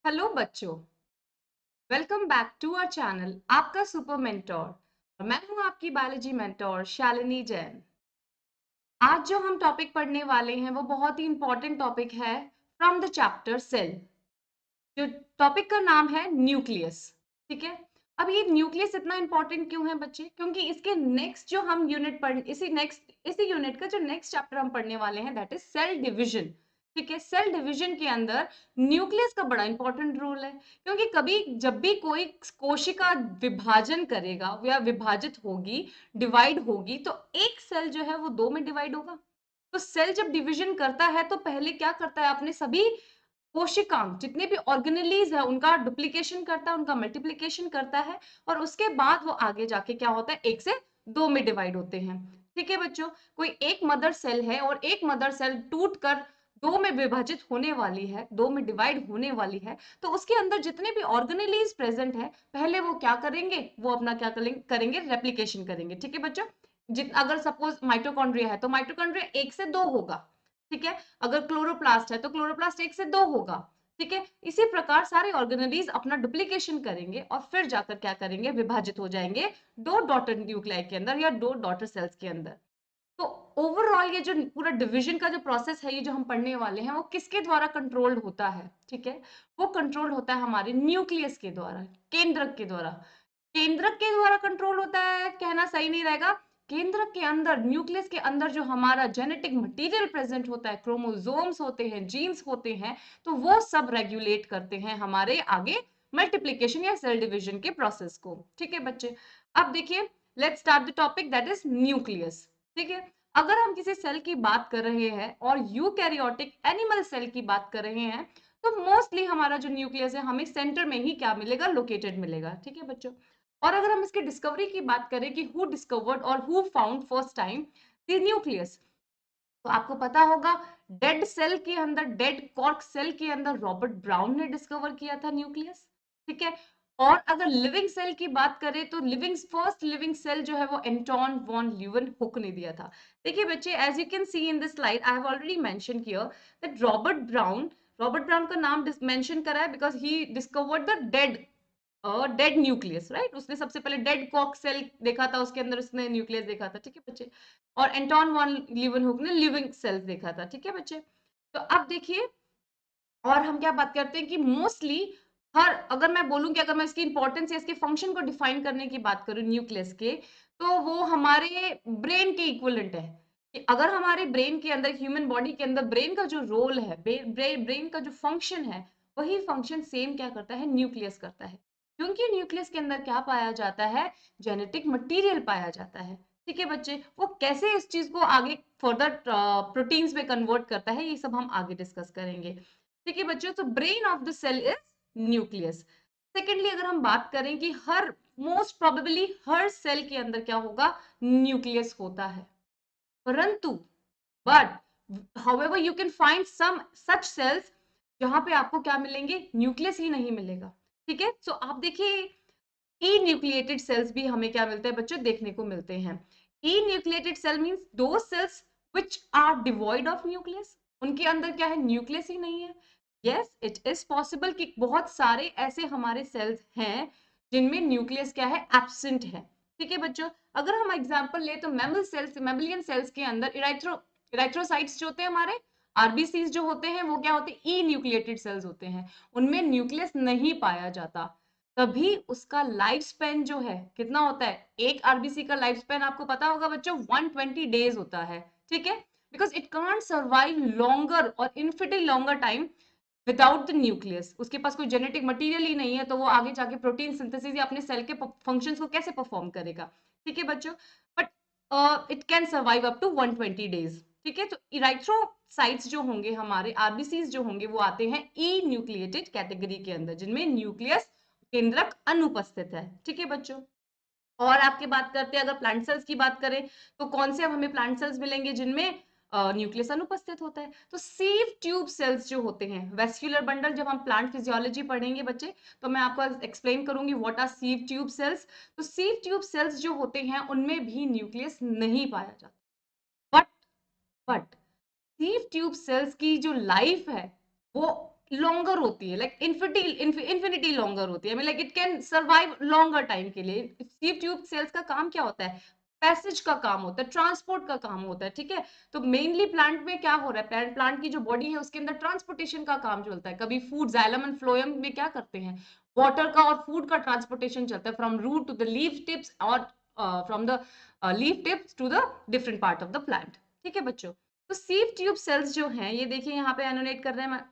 Hello बच्चों, welcome back to our channel आपका super mentor. और मैं हूं आपकी बायोलॉजी मेंटोर शालिनी जैन। आज जो हम टॉपिक पढ़ने वाले हैं वो बहुत ही इंपॉर्टेंट टॉपिक है फ्रॉम द चैप्टर सेल। जो टॉपिक का नाम है न्यूक्लियस। ठीक है। अब ये न्यूक्लियस इतना इंपॉर्टेंट क्यों है बच्चे? क्योंकि इसके नेक्स्ट जो हम यूनिट पढ़ इसी यूनिट का जो नेक्स्ट चैप्टर हम पढ़ने वाले हैं दैट इज सेल डिवीजन। ठीक है। सेल डिवीजन के अंदर न्यूक्लियस का बड़ा इंपॉर्टेंट रोल है, क्योंकि कभी जब भी कोई कोशिका विभाजन करेगा या विभाजित होगी, डिवाइड होगी, तो एक सेल जो है वो दो में डिवाइड होगा। तो सेल जब डिवीजन करता है तो पहले क्या करता है? अपने सभी कोशिकांग जितने भी ऑर्गेनेलीज है उनका डुप्लीकेशन करता है, उनका मल्टीप्लीकेशन करता है, और उसके बाद वो आगे जाके क्या होता है? एक से दो में डिवाइड होते हैं। ठीक है बच्चों, कोई एक मदर सेल है और एक मदर सेल टूट कर दो में विभाजित होने वाली है, दो में डिवाइड होने वाली है, तो उसके अंदर जितने भी ऑर्गेनेलीज प्रेजेंट है पहले वो क्या करेंगे? वो अपना क्या करेंगे? रेप्लिकेशन करेंगे। ठीक है बच्चों, अगर सपोज माइटोकॉन्ड्रिया है तो माइटोकॉन्ड्रिया एक से दो होगा। ठीक है। अगर क्लोरोप्लास्ट है तो क्लोरोप्लास्ट एक से दो होगा। ठीक है। इसी प्रकार सारे ऑर्गेनेलीज अपना डुप्लीकेशन करेंगे और फिर जाकर क्या करेंगे? विभाजित हो जाएंगे दो डॉटर न्यूक्लियाई के अंदर या दो डॉटर सेल्स के अंदर। तो ओवरऑल ये जो पूरा डिवीजन का जो प्रोसेस है, ये जो हम पढ़ने वाले हैं, वो किसके द्वारा कंट्रोल्ड होता है? ठीक है। वो कंट्रोल होता है हमारे न्यूक्लियस के द्वारा, केंद्रक के द्वारा। केंद्रक के द्वारा कंट्रोल होता है कहना सही नहीं रहेगा। केंद्रक के अंदर, न्यूक्लियस के अंदर जो हमारा जेनेटिक मटेरियल प्रेजेंट होता है, क्रोमोसोम्स होते हैं, जीन्स होते हैं, तो वो सब रेगुलेट करते हैं हमारे आगे मल्टीप्लिकेशन या सेल डिवीजन के प्रोसेस को। ठीक है बच्चे, अब देखिए, let's start the topic that is nucleus. ठीक है। अगर हम किसी सेल की बात कर रहे हैं और यूकैरियोटिक एनिमल सेल की बात कर रहे हैं, तो मोस्टली हमारा जो न्यूक्लियस है हमें सेंटर में ही क्या मिलेगा? लोकेटेड मिलेगा। ठीक है बच्चों। और अगर हम इसके डिस्कवरी की बात करें कि हु डिस्कवर्ड और who found first time the nucleus, तो आपको पता होगा डेड सेल के अंदर, डेड कॉर्क सेल के अंदर रॉबर्ट ब्राउन ने डिस्कवर किया था न्यूक्लियस। ठीक है। और अगर लिविंग सेल की बात करें तो फर्स्ट लिविंग सेल जो है वो एंटोन वॉन ल्यूवेनहुक ने दिया था। देखिए बच्चे, as you can see in this slide, I have already mention here that Robert Brown का नाम मेंशन करा है because he discovered the dead nucleus, right. उसने सबसे पहले डेड कॉक सेल देखा था, उसके अंदर उसने न्यूक्लियस देखा था। ठीक है बच्चे। और एंटोन वॉन लीवनहुक ने लिविंग सेल्स देखा था। ठीक है बच्चे। तो अब देखिए, और हम क्या बात करते हैं कि मोस्टली हर, अगर मैं बोलूं कि अगर मैं इसकी इंपॉर्टेंस या इसके फंक्शन को डिफाइन करने की बात करूं न्यूक्लियस के, तो वो हमारे ब्रेन के इक्विवेलेंट है। कि अगर हमारे ब्रेन के अंदर, ह्यूमन बॉडी के अंदर ब्रेन का जो रोल है, ब्रेन का जो फंक्शन है, वही फंक्शन सेम क्या करता है? न्यूक्लियस करता है। क्योंकि न्यूक्लियस के अंदर क्या पाया जाता है? जेनेटिक मटेरियल पाया जाता है। ठीक है बच्चे, वो कैसे इस चीज को आगे फर्दर प्रोटीन्स में कन्वर्ट करता है, ये सब हम आगे डिस्कस करेंगे। ठीक है बच्चों, तो brain of the cell is nucleus. Secondly, अगर हम बात करें कि हर, मोस्ट प्रोबेबली हर सेल के अंदर क्या होगा? न्यूक्लियस होता है। परंतु but however you can find some such cells जहां पे आपको क्या मिलेंगे? न्यूक्लियस ही नहीं मिलेगा। ठीक है। सो आप देखिए, ई न्यूक्लिएटेड सेल्स भी हमें क्या मिलते हैं बच्चों? देखने को मिलते हैं। Enucleated cell means those cells which are devoid of nucleus. उनके अंदर क्या है? न्यूक्लियस ही नहीं है। यस, इट इज पॉसिबल कि बहुत सारे ऐसे हमारे सेल्स हैं जिनमें न्यूक्लियस क्या है? एब्सेंट है। ठीक है बच्चों, अगर हम एग्जांपल ले तो मैमलियन सेल्स के अंदर इराइथ्रोसाइट्स जो होते हैं हमारे, आरबीसीज जो होते हैं, वो क्या होते हैं? ई न्यूक्लिएटेड सेल्स होते हैं। उनमें न्यूक्लियस नहीं पाया जाता। तभी उसका लाइफ स्पेन जो है कितना होता है? एक आरबीसी का लाइफ स्पेन आपको पता होगा बच्चों 120 डेज होता है। ठीक है। Because it can't survive longer और infinitely longer time without the nucleus. उसके पास कोई जेनेटिक मटेरियल ही नहीं है, तो वो आगे जाके प्रोटीन सिंथेसिस या अपने सेल के फंक्शंस को कैसे परफॉर्म करेगा? ठीक है बच्चों, but it can survive up to 120 days. ठीक है। तो इराइथ्रोसाइट्स जो होंगे हमारे, आरबीसीज जो होंगे, वो आते हैं ई न्यूक्लिएटेड कैटेगरी के अंदर, जिनमें न्यूक्लियस केंद्रक अनुपस्थित है। ठीक है बच्चों। और आपके बात करते हैं, अगर प्लांट सेल्स की बात करें तो कौन से अब हमें प्लांट सेल्स मिलेंगे जिनमें न्यूक्लियस अनुपस्थित होता है? तो सीव ट्यूब सेल्स जो होते हैं, वेस्क्यूलर बंडल, जब हम प्लांट फिजियोलॉजी पढ़ेंगे बच्चे तो मैं आपको एक्सप्लेन करूंगी what are sieve tube cells. तो सीव ट्यूब सेल्स जो होते हैं उनमें भी न्यूक्लियस नहीं पाया जाता। बट सीव ट्यूब सेल्स की जो लाइफ है वो लॉन्गर होती है, लाइक इन्फिनिटी लॉन्गर होती है, like it can survive longer time के लिए। सीव ट्यूब सेल्स का काम क्या होता है? पैसेज का काम होता है, ट्रांसपोर्ट का काम होता है, ठीक है। तो मेनली प्लांट में क्या हो रहा है, प्लांट की जो बॉडी है उसके अंदर ट्रांसपोर्टेशन का काम चलता है। कभी फूड, जाइलम एंड फ्लोएम में क्या करते हैं, वाटर का और फूड का ट्रांसपोर्टेशन चलता है from root to the leaf tips और from the leaf tips to the different part of the plant, ठीक है बच्चों। तो सीव ट्यूब सेल्स जो हैं, ये देखिए यहाँ पे एनोनेट कर रहे हैं,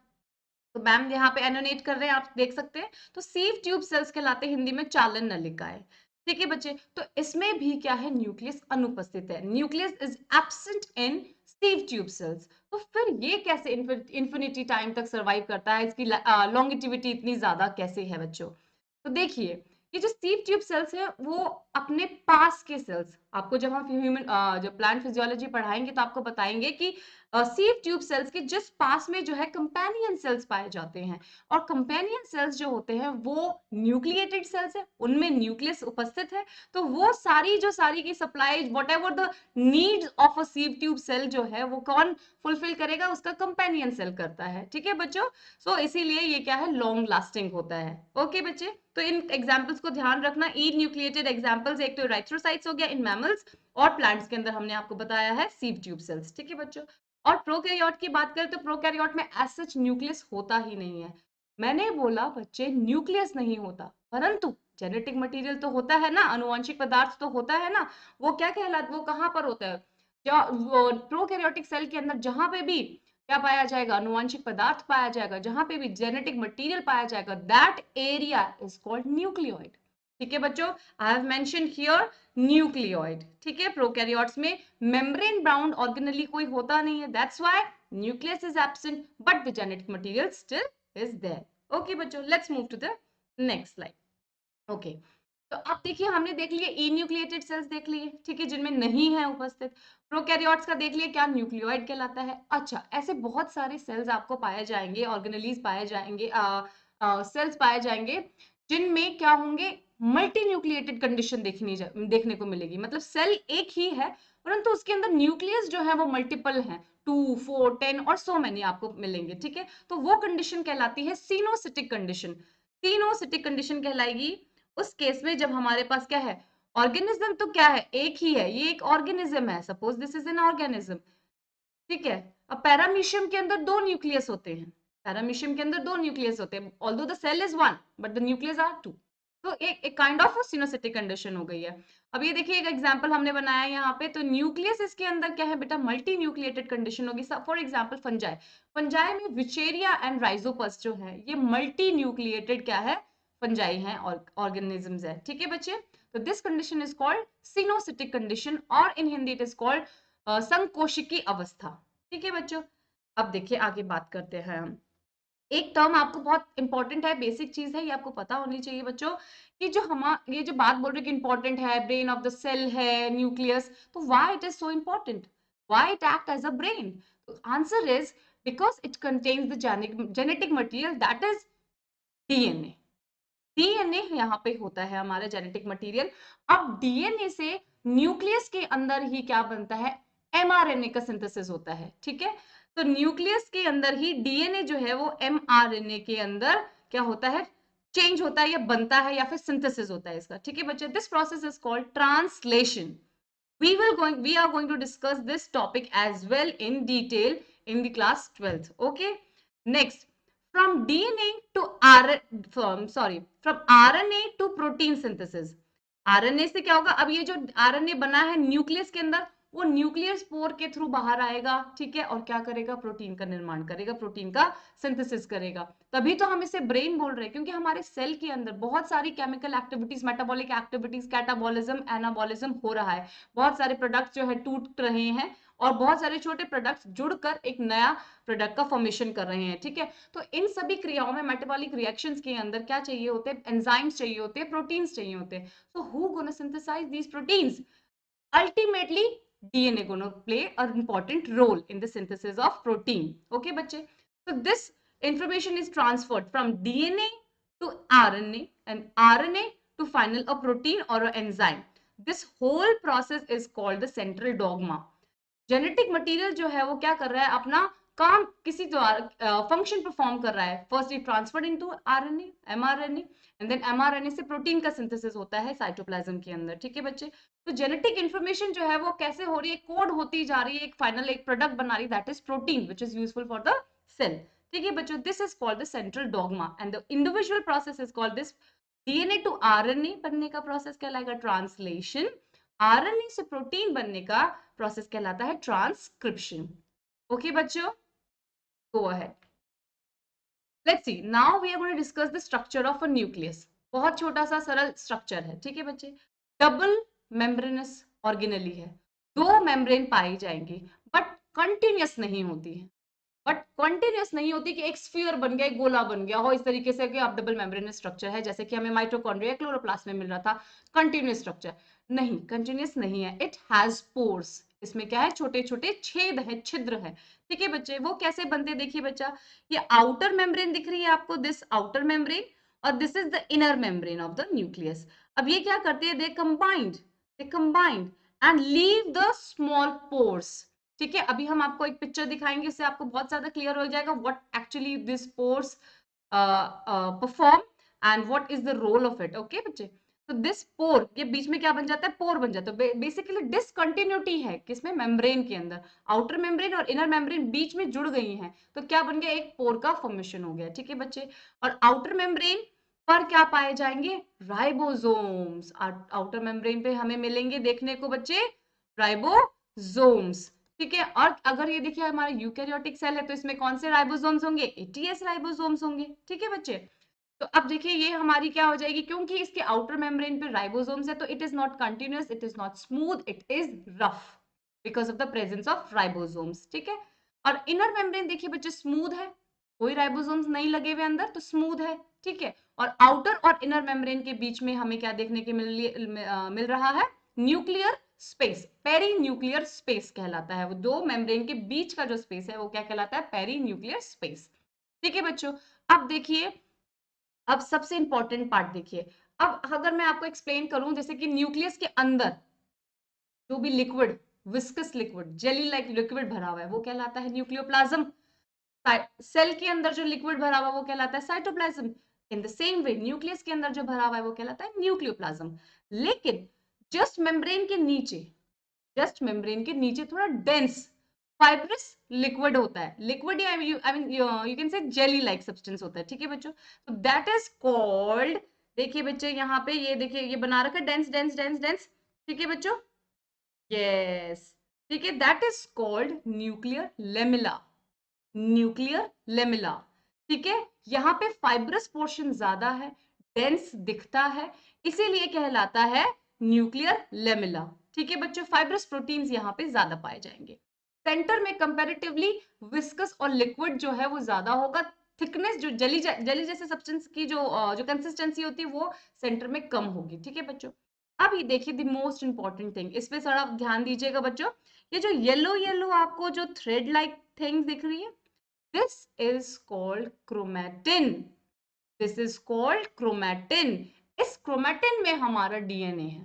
तो मैम यहाँ पे एनोनेट कर रहे हैं, आप देख सकते हैं। तो सीव ट्यूब सेल्स कहलाते हैं हिंदी में चालन नलिकाएं, ठीक है बच्चे। तो इसमें भी क्या है, न्यूक्लियस अनुपस्थित है, nucleus is absent in सीव tube cells. तो फिर ये कैसे इन्फिनिटी टाइम तक सर्वाइव करता है, इसकी लॉन्गिटिविटी इतनी ज्यादा कैसे है बच्चों? तो देखिए, ये जो सीव ट्यूब सेल्स है वो अपने पास के सेल्स, आपको जब हम जब प्लांट फिजियोलॉजी पढ़ाएंगे तो आपको बताएंगे कि सीव ट्यूब सेल्स के जस्ट पास में जो है कंपेनियन सेल्स पाए जाते हैं। और कंपेनियन सेल्स जो होते हैं वो न्यूक्लिएटेड सेल्स है, उनमें न्यूक्लियस उपस्थित है। तो वो सारी की supply, whatever the needs of a sieve tube cell जो है वो कौन फुलफिल करेगा, उसका कंपेनियन सेल करता है, ठीक है बच्चों। सो इसीलिए ये क्या है, लॉन्ग लास्टिंग होता है। ओके बच्चे, तो इन एग्जाम्पल्स को ध्यान रखना। ई न्यूक्लिएटेड एग्जाम्पल्स, एक तो इराइथ्रोसाइट्स हो गया इन मैमल्स, और प्लांट्स के अंदर हमने आपको बताया है सीव ट्यूब सेल्स, ठीक है बच्चों। और प्रोकैरियोट की बात करें तो प्रोकैरियोट में एज सच न्यूक्लियस होता ही नहीं है। मैंने बोला बच्चे न्यूक्लियस नहीं होता, परंतु जेनेटिक मटेरियल तो होता है ना, आनुवंशिक पदार्थ तो होता है ना। वो क्या कहलाता, वो कहाँ पर होता है, प्रोकैरियोटिक सेल के अंदर जहां पे भी क्या पाया जाएगा, आनुवंशिक पदार्थ पाया जाएगा, जहां पे भी जेनेटिक मटेरियल पाया जाएगा, that area is called nucleoid, ठीक है बच्चों। I have mention here nucleoid, ठीक है। प्रोकैरियोट्स में मेम्ब्रेन बाउंड ऑर्गेनेली कोई होता नहीं है, that's why nucleus is absent but the genetic material still is there. Okay बच्चों, let's move to the next slide. Okay, तो अब देखिए हमने देख लिए ई न्यूक्लिएटेड सेल्स देख लिए, ठीक है, जिनमें नहीं है उपस्थित। प्रोकैरियोट्स का देख लिए क्या न्यूक्लियोइड कहलाता है। अच्छा, ऐसे बहुत सारे सेल्स आपको पाए जाएंगे, ऑर्गेनेलीज पाए जाएंगे, सेल्स पाए जाएंगे जिनमें क्या होंगे, मल्टी न्यूक्लिएटेड कंडीशन देखने को मिलेगी। मतलब सेल एक ही है परंतु उसके अंदर न्यूक्लियस जो है वो मल्टीपल है, 2, 4, 10 और सो मैनी आपको मिलेंगे, ठीक है। तो वो कंडीशन कहलाती है सिनोसिटिक कंडीशन। सिनोसिटिक कंडीशन कहलाएगी उस केस में जब हमारे पास क्या है, ऑर्गेनिज्म तो क्या है, एक ही है, ये एक ऑर्गेनिज्म है, suppose this is an organism, ठीक है। अब पैरामीशियम के अंदर दो न्यूक्लियस होते हैं, पैरामीशियम के अंदर दो न्यूक्लियस होते हैं, although the cell is one but the nucleus are two. तो एक काइंड ऑफ सिनोसिटिक कंडीशन हो गई है। अब ये देखिए एक एग्जांपल हमने बनाया यहाँ पे, तो न्यूक्लियस इसके अंदर क्या है बेटा, मल्टी न्यूक्लिएटेड कंडीशन होगी। फॉर एग्जांपल फंजाई, फंजाई में विचेरिया एंड राइजोपस जो है ये मल्टी न्यूक्लिएटेड क्या है, फंजाई है और ऑर्गेनिजम्स है, ठीक है बच्चे। तो this condition is called coenocytic condition और in Hindi it is called संकोशिकी अवस्था, ठीक है बच्चों। अब देखिए आगे बात करते हैं हम, एक टर्म आपको बहुत इंपॉर्टेंट है, बेसिक चीज है, ये आपको पता होनी चाहिए बच्चों, कि जो हम ये जो बात बोल रहे हैं कि इंपॉर्टेंट है, ब्रेन ऑफ द सेल है न्यूक्लियस, तो why it is so important, why it act as a brain? Answer is because it contains the genetic material that is DNA. DNA यहाँ पे होता है हमारा जेनेटिक मटेरियल। अब DNA से nucleus के अंदर ही क्या बनता है, एमआरएनए का सिंथेसिस होता है, ठीक है। तो न्यूक्लियस के अंदर ही डीएनए जो है वो एमआरएनए के अंदर क्या होता है, चेंज होता है या बनता है या फिर सिंथेसिस होता है इसका, ठीक है बच्चे। This process is called translation. We are going to discuss this topic as well in detail in the class 12th. Okay. Next, from DNA to from RNA to protein synthesis. RNA से क्या होगा, अब ये जो RNA बना है nucleus के अंदर, वो न्यूक्लियस पोर के थ्रू बाहर आएगा, ठीक है, और क्या करेगा, प्रोटीन का निर्माण करेगा, प्रोटीन का सिंथेसिस करेगा। तभी तो हम इसे ब्रेन बोल रहे हैं, क्योंकि हमारे सेल के अंदर बहुत सारी chemical activities, metabolic activities, catabolism, anabolism हो रहा है। बहुत सारे प्रोडक्ट्स जो है टूट रहे हैं और बहुत सारे छोटे प्रोडक्ट्स जुड़कर एक नया प्रोडक्ट का फॉर्मेशन कर रहे हैं, ठीक है। तो इन सभी क्रियाओं में, मेटाबॉलिक रिएक्शंस के अंदर क्या चाहिए होते हैं, एंजाइम्स चाहिए होते हैं, प्रोटीन्स चाहिए होते हैं। So who gonna synthesize these proteins? Ultimately, DNA gonna play an important role in the synthesis of protein. Okay, बच्चे? So this information is transferred from DNA to RNA and RNA to final a protein or an enzyme. This whole process is called the central dogma. Genetic material जो है वो क्या कर रहा है, अपना काम किसी द्वारा फंक्शन परफॉर्म कर रहा है, first it transferred into RNA, mRNA, and then mRNA से प्रोटीन का सिंथेसिस होता है साइटोप्लाज्म के अंदर। ठीक है बच्चे, तो जेनेटिक इन्फॉर्मेशन जो है वो कैसे हो रही है, कोड होती जा रही है, एक फाइनल एक प्रोडक्ट बना रही है, that is protein which is useful for the cell. ठीक है बच्चों, this is called the central dogma and the individual process is called this DNA to RNA बनने का प्रोसेस कहलाएगा ट्रांसलेशन, आरएनए से प्रोटीन बनने का प्रोसेस कहलाता है ट्रांसक्रिप्शन। ओके बच्चों, go ahead. Let's see, now we are going to discuss the structure of a nucleus. बहुत छोटा सा सरल स्ट्रक्चर है। ठीक है बच्चे, डबल मेम्ब्रेनस ऑर्गेनेली है, दो मेम्ब्रेन पाई जाएंगी बट कंटिन्यूअस नहीं होती है। बट कंटिन्यूअस नहीं होती कि एक स्फीयर बन गया, एक गोला बन गया हो इस तरीके से कि आप डबल मेम्ब्रेनस स्ट्रक्चर है, जैसे कि हमें माइटोकॉन्ड्रिया क्लोरोप्लास्ट में मिल रहा था कंटिन्यूअस स्ट्रक्चर। नहीं, कंटिन्यूअस नहीं है, इट हैज पोर्स। इसमें क्या है, छोटे छोटे छेद है, छिद्र है। ठीक है बच्चे, वो कैसे बनते हैं देखिए बच्चा, ये आउटर मेम्ब्रेन दिख रही है आपको, दिस आउटर मेम्ब्रेन, और this is the inner membrane of the nucleus. अब ये क्या करते हैं, they combined and leave the small pores. ठीक है, अभी हम आपको एक पिक्चर दिखाएंगे, इससे आपको बहुत ज्यादा क्लियर हो जाएगा what actually this pores perform and what is the role of it. Okay बच्चे, तो दिस पोर, ये बीच में क्या बन जाता है, पोर बन जाता है। बेसिकली डिसकंटिन्यूटी है किसमें, मेम्ब्रेन के अंदर, आउटर मेम्ब्रेन और इनर मेम्ब्रेन बीच में जुड़ गई हैं, तो क्या बन गया, एक पोर का फॉर्मेशन हो गया। ठीक है बच्चे, और आउटर मेम्ब्रेन पर क्या पाए जाएंगे, राइबोसोम्स। आउटर मेम्ब्रेन पे हमें मिलेंगे देखने को बच्चे राइबोसोम्स। ठीक है, और अगर ये देखिए हमारा यूकैरियोटिक सेल है तो इसमें कौन से राइबोसोम्स होंगे, एटीएस राइबोसोम्स होंगे। ठीक है बच्चे, तो अब देखिए ये हमारी क्या हो जाएगी, क्योंकि इसके आउटर मेम्ब्रेन पे राइबोसोम्स है तो it is not continuous, it is not smooth, it is rough because of the presence of ribosomes. ठीक है, और इनर मेम्ब्रेन देखिए बच्चे स्मूथ है, कोई राइबोसोम्स नहीं लगे हुए अंदर तो स्मूथ है। ठीक है, और आउटर और इनर मेम्ब्रेन के बीच में हमें क्या देखने के मिल रहा है, nuclear space, perinuclear space कहलाता है। वो दो मेम्ब्रेन के बीच का जो स्पेस है वो क्या कहलाता है, पेरी न्यूक्लियर स्पेस। ठीक है बच्चों, अब देखिए, अब सबसे इंपॉर्टेंट पार्ट देखिए, अब अगर मैं आपको एक्सप्लेन करूं, जैसे कि न्यूक्लियस के अंदर जो भी liquid, viscous liquid, jelly like liquid भरा हुआ है वो कहलाता है न्यूक्लियोप्लाज्म। सेल के अंदर जो लिक्विड भरा हुआ है वो कहलाता है cytoplasm. In the same way nucleus के अंदर जो भरा हुआ है वो कहलाता है न्यूक्लियोप्लाज्म। लेकिन जस्ट मेम्ब्रेन के नीचे, जस्ट मेम्ब्रेन के नीचे थोड़ा डेंस फाइब्रस लिक्विड होता है, लिक्विड या आई मीन यू कैन से जेली लाइक सब्सटेंस होता है। ठीक है बच्चों, तो दैट इज कॉल्ड, देखिए बच्चे यहाँ पे ये देखिए ये बना रखा है डेंस डेंस डेंस डेंस। ठीक है बच्चों, यस, ठीक है, that is called nuclear lamella, nuclear lamella. ठीक है, यहाँ पे फाइब्रस पोर्शन ज्यादा है, डेंस दिखता है, इसीलिए कहलाता है न्यूक्लियर लेमिला। ठीक है बच्चों, फाइब्रस प्रोटीन्स यहाँ पे ज्यादा पाए जाएंगे। सेंटर में कंपैरेटिवली विस्कस और लिक्विड जो है वो ज्यादा होगा, थिकनेस जो जली जैसे सब्सटेंस की जो कंसिस्टेंसी होती है वो सेंटर में कम होगी। ठीक है बच्चों, अब ये देखिए द मोस्ट इंपॉर्टेंट थिंग, इस पे थोड़ा ध्यान दीजिएगा बच्चों, ये जो येलो येलो आपको जो थ्रेड लाइक थिंग दिख रही है, this is called chromatin, this is called chromatin। इस क्रोमेटिन में हमारा डीएनए है।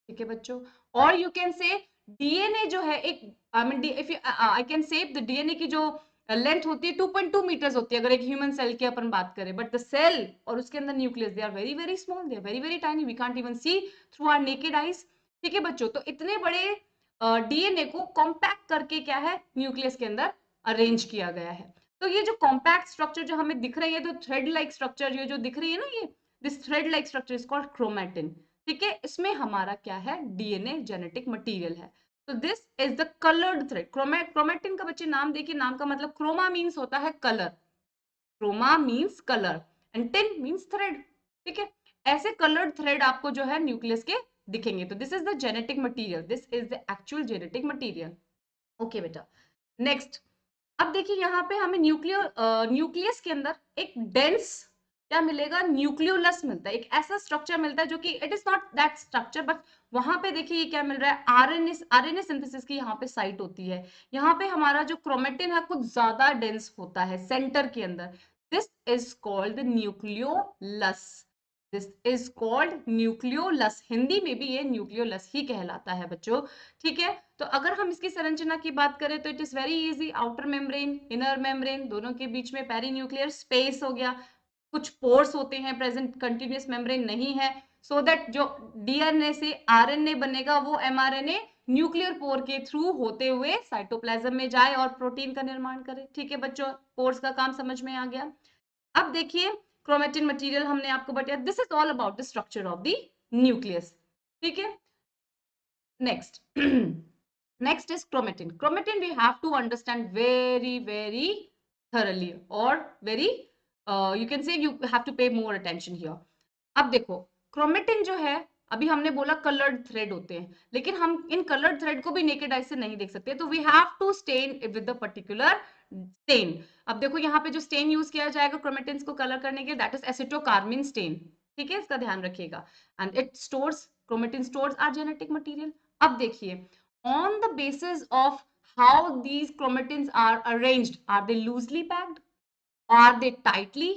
ठीक है बच्चों, और यू कैन से डीएनए जो है एक, I mean if I can say the DNA की जो लेंथ होती है 2.2 मीटर्स होती है अगर एक ह्यूमन सेल की अपन बात करें, बट द सेल और उसके अंदर nucleus they are very very small, they are very very tiny, we can't even see through our naked eyes. ठीक है बच्चों, तो इतने बड़े डीएनए को कॉम्पैक्ट करके क्या है न्यूक्लियस के अंदर अरेंज किया गया है। तो ये जो कॉम्पैक्ट स्ट्रक्चर जो हमें दिख रही है, तो थ्रेड लाइक स्ट्रक्चर ये जो दिख रही है ना, ये this thread like structure is called chromatin. ठीक है, इसमें हमारा क्या है, डीएनए जेनेटिक मटेरियल है। तो this is the coloured thread. Chromatin का बच्चे नाम देखिए, नाम का मतलब क्रोमा मीन्स होता है colour, chroma means colour and tin means thread. ठीक है, ऐसे कलर्ड थ्रेड आपको जो है न्यूक्लियस के दिखेंगे, तो this is the genetic material, this is the actual genetic material. Okay बेटा, नेक्स्ट, अब देखिए यहाँ पे हमें न्यूक्लियस के अंदर एक डेंस क्या मिलेगा, न्यूक्लियोलस मिलता है, एक ऐसा स्ट्रक्चर मिलता है जो कि it is not that structure, but वहां पे देखिए ये क्या मिल रहा है, आरएनए सिंथेसिस की यहाँ पे साइट होती है। यहाँ पे हमारा जो क्रोमेटिन है कुछ ज्यादा डेंस होता है सेंटर के अंदर, this is called nucleolus. This is called nucleolus. Hindi में भी ये न्यूक्लियोलस ही कहलाता है बच्चों, ठीक है। तो अगर हम इसकी संरचना की बात करें तो it is very easy, outer membrane, inner membrane, दोनों के बीच में पेरीन्यूक्लियर स्पेस हो गया, कुछ पोर्स होते हैं प्रेजेंट, कंटिन्यूअस मेम्ब्रेन नहीं है, सो दैट जो डीएनए से आरएनए बनेगा वो एमआरएनए न्यूक्लियर पोर के थ्रू होते हुए साइटोप्लाज्म में जाए और प्रोटीन का निर्माण करे, ठीक है बच्चों। पोर्स का काम समझ में आ गया। अब देखिए क्रोमेटिन मटेरियल हमने आपको बताया, this is all about the structure of the nucleus, ठीक है। Next next is chromatin. Chromatin we have to understand very thoroughly or very you can say you have to pay more attention here. अब देखो chromatin जो है, अभी हमने बोला coloured thread होते हैं, लेकिन हम इन कलर्ड थ्रेड को भी नेकेड आई से नहीं देख सकते, तो we have to stain with the particular stain. अब देखो यहाँ पे जो स्टेन यूज किया जाएगा क्रोमेटिन को कलर करने के लिए, दैट इज एसिटोकार्मिन स्टेन, ठीक है, इसका ध्यान रखिएगा। And it stores, chromatin stores our genetic material. अब देखिए on the basis of how these chromatins are arranged, are they loosely packed, are they tightly?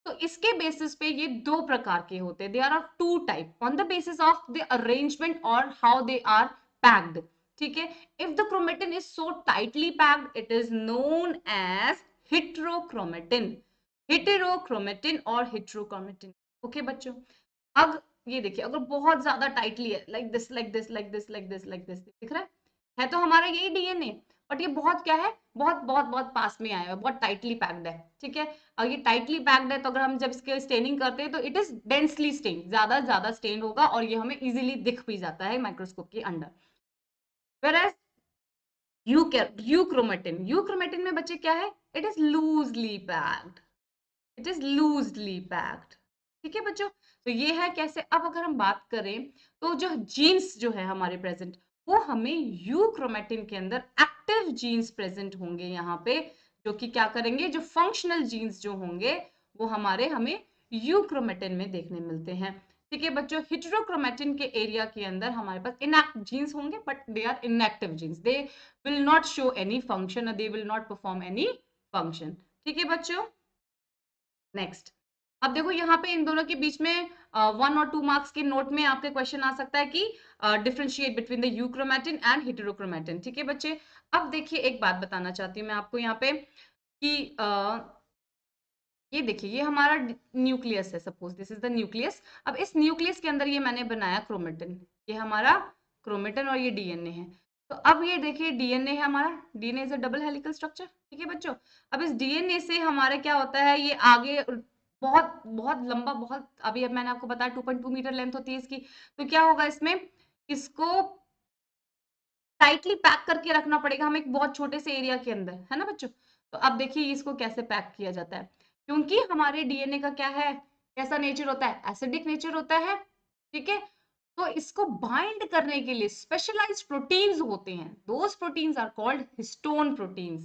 तो इसके बेसिस पे ये दो प्रकार के होते हैं, there are two type on the basis of the arrangement or how they are packed, ठीक है। if the chromatin is so tightly packed it is known as heterochromatin, heterochromatin और heterochromatin, ओके बच्चों। अब ये देखिए अगर बहुत ज्यादा टाइटली है, like this like this like this like this like this, दिख रहा है तो हमारा यही डीएनए, बट ये बहुत क्या है, बहुत बहुत बहुत पास में आया है, बहुत टाइटली पैक्ड है, ठीक है। और ये टाइटली पैक्ड है तो अगर हम जब इसके स्टेनिंग करते हैं तो इट इज डेंसली स्टेन, ज्यादा स्टेन होगा और ये हमें इजीली दिख भी जाता है माइक्रोस्कोप के अंडर। Whereas यूक्रोमेटिन में बच्चे क्या है, it is loosely packed, it is loosely packed, ठीक है बच्चों। तो ये है कैसे। अब अगर हम बात करें तो जो जीन्स जो है हमारे प्रेजेंट, वो हमें यूक्रोमेटिन के अंदर एक्टिव जीन्स प्रेजेंट होंगे यहाँ पे, जो कि क्या करेंगे, जो फंक्शनल जीन्स जो होंगे वो हमें यूक्रोमेटिन में देखने मिलते हैं, ठीक है बच्चों। हेटेरोक्रोमेटिन के एरिया के अंदर हमारे पास इनएक्टिव जीन्स होंगे, but they are inactive genes, they will not show any function, they will not perform any function, ठीक है बच्चों। नेक्स्ट, अब देखो यहाँ पे इन दोनों के बीच में 1 और 2 मार्क्स के नोट में आपके क्वेश्चन आ सकता है कि differentiate between the euchromatin and heterochromatin, ठीक है बच्चे। अब देखिए एक बात बताना चाहती हूँ मैं आपको यहाँ पे कि ये देखिए ये हमारा न्यूक्लियस है, suppose this is the nucleus. अब इस न्यूक्लियस के अंदर ये मैंने बनाया क्रोमेटिन, ये हमारा क्रोमेटिन और ये डीएनए है। तो अब ये देखिए डीएनए है हमारा, DNA is a double helical structure, ठीक है बच्चों। अब इस डीएनए से हमारा क्या होता है, ये आगे बहुत बहुत लंबा, बहुत अभी अब मैंने आपको बताया 2.2 मीटर लेंथ होती है इसकी, तो क्या होगा इसमें, इसको टाइटली पैक करके रखना पड़ेगा हमें एक बहुत छोटे से एरिया के अंदर, है ना बच्चों। तो अब देखिए इसको कैसे पैक किया जाता है, क्योंकि हमारे डीएनए का क्या है, कैसा नेचर होता है, एसिडिक नेचर होता है, ठीक है। तो इसको बाइंड करने के लिए स्पेशलाइज्ड प्रोटीन्स होते हैं, those proteins are called histone proteins,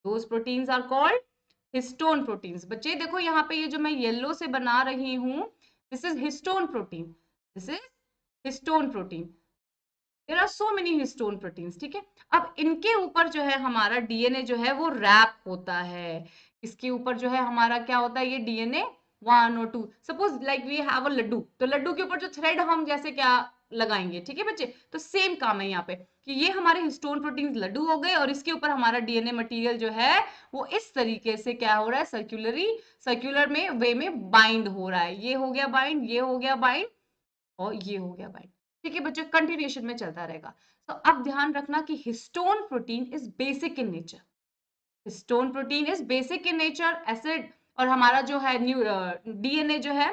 those proteins are called histone proteins. बच्चे देखो यहाँ पे ये जो मैं येलो से बना रही हूँ, this is histone protein, this is histone protein, there are so many histone proteins, ठीक है। अब इनके ऊपर जो है हमारा डीएनए जो है वो रैप होता है, इसके ऊपर जो है हमारा क्या होता है, ये डीएनए 1 और 2, suppose like we have a laddu, तो लड्डू के ऊपर जो थ्रेड हम जैसे क्या लगाएंगे, ठीक है बच्चे। तो सेम काम है यहाँ पे कि ये हमारे हिस्टोन प्रोटीन्स लड्डू हो गए और इसके ऊपर हमारा डीएनए मटेरियल जो है वो इस तरीके से क्या हो रहा है, सर्कुलर में वे में बाइंड हो रहा है, ये हो गया बाइंड, ये हो गया बाइंड और ये हो गया बाइंड, ठीक है बच्चों। कंटिन्यूएशन में चलता रहेगा। तो अब ध्यान रखना कि histone protein is basic in nature, histone protein is basic in nature, acid, और हमारा जो है डीएनए जो है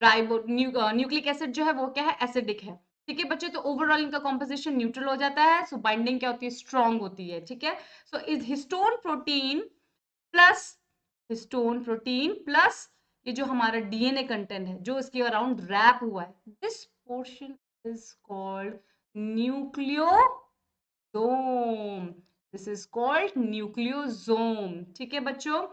न्यूक्लिक एसिड जो है वो क्या है, एसिडिक है, ठीक है बच्चे। तो ओवरऑल इनका कॉम्पोजिशन न्यूट्रल हो जाता है, सो बाइंडिंग क्या होती है, स्ट्रॉन्ग होती है, ठीक है। So is histone protein plus, histone protein plus ये जो हमारा डीएनए कंटेंट है जो इसके अराउंड रैप हुआ है, this portion is called nucleosome, this is called nucleosome, ठीक है बच्चों।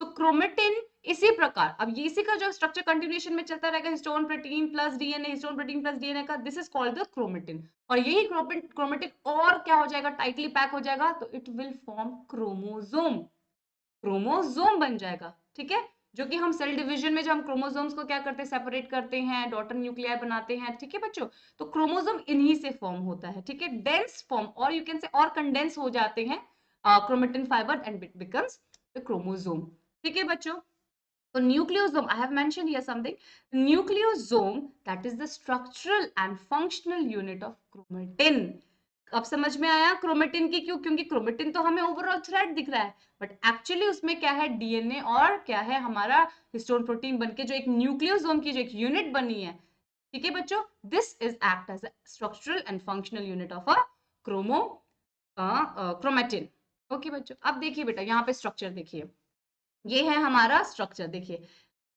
तो क्रोमेटिन इसी प्रकार, अब ये इसी का जो स्ट्रक्चर कंटिन्यूएशन में चलता रहेगा, histone protein plus DNA, histone protein plus DNA का, this is called the chromatin. और यही क्रोमेटिन और क्या हो जाएगा, टाइटली पैक हो जाएगा, तो it will form chromosome, chromosome बन जाएगा, ठीक है। जो कि हम सेल डिवीजन में जो हम क्रोमोसोम्स को क्या करते हैं, सेपरेट करते हैं, डॉटर न्यूक्लियाई बनाते हैं, ठीक है बच्चों। तो क्रोमोसोम इन्हीं से फॉर्म होता है, ठीक है, डेंस फॉर्म, और यू कैन से और कंडेंस हो जाते हैं chromatin fibre and it becomes the chromosome, ठीक है बच्चों। So nucleosome, I have mentioned here something. Nucleosome, that is the structural and functional unit of chromatin. अब समझ में आया क्रोमेटिन की क्यों, क्योंकि क्रोमेटिन तो हमें ओवरऑल थ्रेड दिख रहा है, बट एक्चुअली उसमें क्या है, डीएनए और क्या है हमारा हिस्टोन प्रोटीन बनके जो एक न्यूक्लियोसोम की जो एक यूनिट बनी है, ठीक है बच्चों, this is act as a structural and functional unit of a chromatin. Okay बच्चों, अब देखिए बेटा यहाँ पे स्ट्रक्चर देखिए, ये है हमारा स्ट्रक्चर, देखिए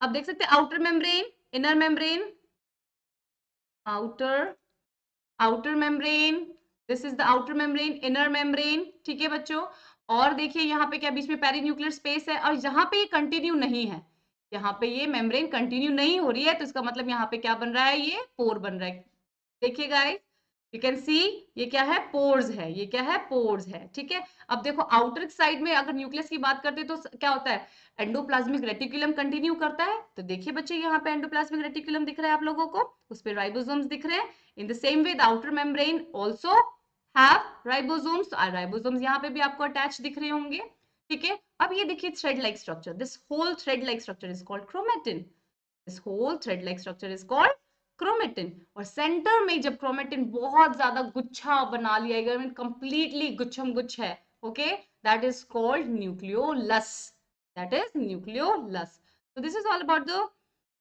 अब देख सकते हैं outer membrane, inner membrane, outer outer membrane, this is the outer membrane, inner membrane, ठीक है बच्चों। और देखिए यहाँ पे क्या बीच में पेरीन्यूक्लियर स्पेस है, और यहाँ पे ये कंटिन्यू नहीं है, यहाँ पे ये मेम्ब्रेन कंटिन्यू नहीं हो रही है, तो इसका मतलब यहाँ पे क्या बन रहा है, ये पोर बन रहा है। देखिए गाइस, यू कैन सी, ये क्या है, पोर्स है, ये क्या है, पोर्स है, ठीक है। अब देखो आउटर साइड में अगर न्यूक्लियस की बात करते हैं तो क्या होता है, एंडोप्लाज्मिक रेटिकुलम कंटिन्यू करता है, तो देखिए बच्चे यहाँ पे एंडोप्लाज्मिक रेटिकुलम दिख रहा है आप लोगों को, उस पे राइबोसोम्स दिख रहे हैं। In the same way the outer membrane also have ribosomes, ribosomes यहाँ पे भी आपको अटैच दिख रहे होंगे, ठीक है। अब ये देखिए thread like structure, this whole thread like structure is called chromatin, this whole thread like structure is called chromatin. और सेंटर में जब क्रोमेटिन बहुत ज्यादा गुच्छा बना लिया गया, कंप्लीटली गुच्छम गुच्छ है, okay, that is called nucleolus, that is nucleolus. so this is all about the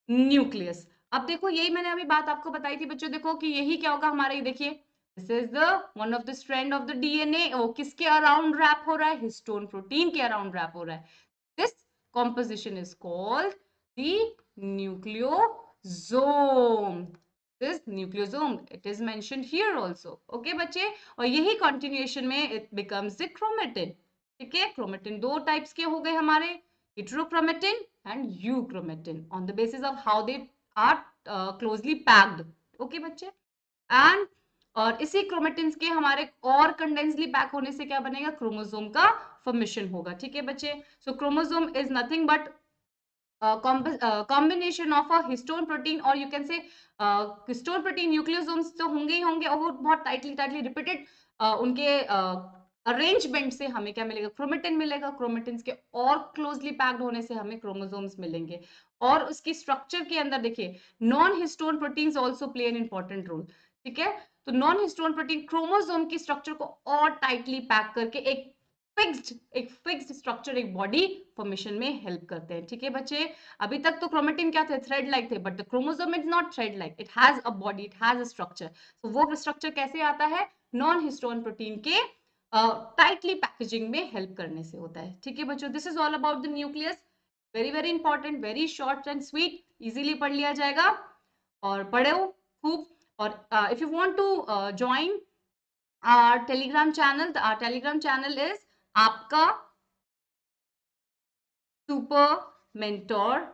nucleus। अब देखो यही मैंने अभी बात आपको बताई थी बच्चों, देखो कि यही क्या होगा हमारा, ये देखिए this is the one of the strand of the DNA, वो किसके अराउंड रैप हो रहा है, हिस्टोन प्रोटीन के अराउंड रैप हो रहा है। This composition is called the nucleosome, this nucleosome it is mentioned here also, okay बच्चे। और यही continuation में it becomes the chromatin, ठीक है। chromatin दो types के हो गए हमारे, heterochromatin and euchromatin on the basis of how they are closely packed, okay बच्चे। एंड और इसी क्रोमेटिन्स के हमारे और कंडेंसली पैक होने से क्या बनेगा, क्रोमोसोम का फॉर्मेशन होगा, ठीक है बच्चे। So chromosome is nothing but combination of a histone protein, और you can say histone protein nucleosomes तो होंगे ही होंगे, और वो बहुत टाइटली टाइटली रिपीटेड उनके अरेंजमेंट से हमें क्या मिलेगा, क्रोमेटिन मिलेगा। क्रोमेटिन्स के और क्लोजली पैक्ड होने से हमें क्रोमोसोम्स मिलेंगे। और उसकी स्ट्रक्चर के अंदर देखिए non histone proteins also play an important role, ठीक है। तो नॉन हिस्टोन प्रोटीन क्रोमोसोम की स्ट्रक्चर को और टाइटली पैक करके एक फिक्स्ड स्ट्रक्चर, एक बॉडी फॉर्मेशन में हेल्प करते हैं, ठीक है बच्चे। अभी तक तो क्रोमेटिन क्या थे, थ्रेड लाइक थे, but the chromosome is not thread like, it has a body, it has a structure. तो वो स्ट्रक्चर कैसे आता है, नॉन हिस्टोन प्रोटीन के टाइटली पैकेजिंग में हेल्प करने से होता है, ठीक है बच्चों। This is all about the nucleus, very very important, very short and sweet, easily पढ़ लिया जाएगा, और पढ़ो खूब। और if you want to join our telegram channel, our telegram channel is आपका super mentor,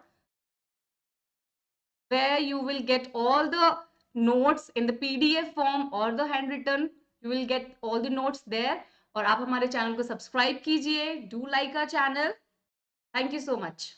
where you will get all the notes in the pdf form or the handwritten, you will get all the notes there। और आप हमारे channel को subscribe कीजिए, do like our channel, thank you so much।